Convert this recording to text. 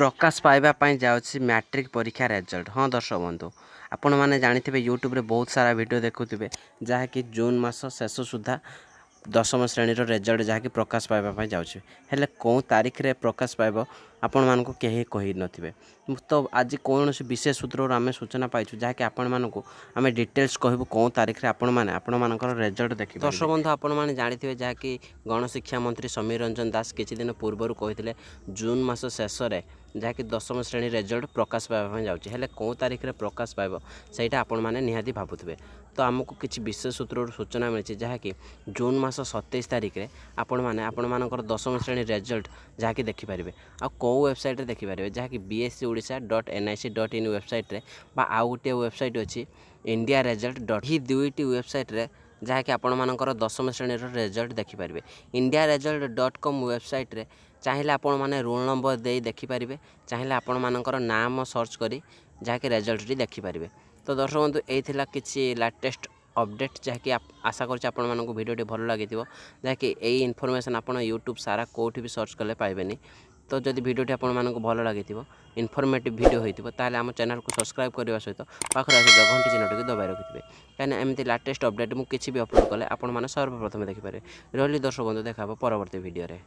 प्रकाश पाइबापी जाऊँगी मैट्रिक परीक्षा रेजल्ट। हाँ दर्शक बंधु आपण मैंने जानी यूट्यूब रे बहुत सारा वीडियो देखुए जहाँकि जून मास शेष सुधा दशम श्रेणी रेजल्ट जहाँकि प्रकाश पाइबापी जाऊँगी हेले कौ तारीख रे प्रकाश पाइब आपण मानक कहीं कही नथिबे। तो आज कौन विशेष सूत्र आम सूचना पाइछु जहाँकि आपण मानक आम डिटेल्स कहबू कौ तारीख रे आपण माने आपण मानकर रेजल्ट देखिए। दर्शक बंधु आपण माने जानिथिबे जहाँकि गणशिक्षा मंत्री समीर रंजन दास किछि दिन पूर्व कहते जून मास शेष रे जहाँकि दशम श्रेणी रेजल्ट प्रकाश पाइबा जाऊँगी हेले कौ तारीख रे प्रकाश पाइब सहीटा आपण माने निहाती भावुथिबे। तो आमको किसी विशेष सूत्र सूचना मिली जहाँकि जून मास 27 तारीख रे आपण माने आपण मानकर दशम श्रेणी रेजल्ट जहाँकि देखिपारे आ कौ वेबसाइट देखिपारे जहाँकि bscodisha.nic.in वेबसाइट रे बा आउ गोटे वेबसाइट अच्छी इंडिया रेजल्ट डट ही दुईटी वेबसाइट रे जहाँकि आपण मानकर दशम श्रेणी रेजल्ट देखिपारे। इंडिया रेजल्ट .com वेबसाइट रे चाहिए आपण माने रोल नंबर दे देखिपारे चाहिए आपण मानकर नाम सर्च करी जहाँकि रेजल्ट टी देखिपारे। तो दर्शक बंधु यही किसी लाटेस्ट अपडेट जहाँकि आशा करछि आपण मानक वीडियोटी भल लगी जहाँकि यही इनफॉरमेशन आप यूट्यूब सारा कोठी भी सर्च कले पाइबेनी। तो जदि वीडियोटी आपण मानक भल लगी इनफॉर्मेटिव वीडियो होइतिबो ताले आम चैनल को सब्सक्राइब करने सहित पाखर आसी घंटी चिन्हटी दबाई रखिथे कहीं एमती लाटेस्ट अपडेट मुझे किसी भी अपलोड कले आपण मैंने सर्वप्रथम देखिपारे। रही दर्शक बंधु देखा परवर्ती वीडियो रे।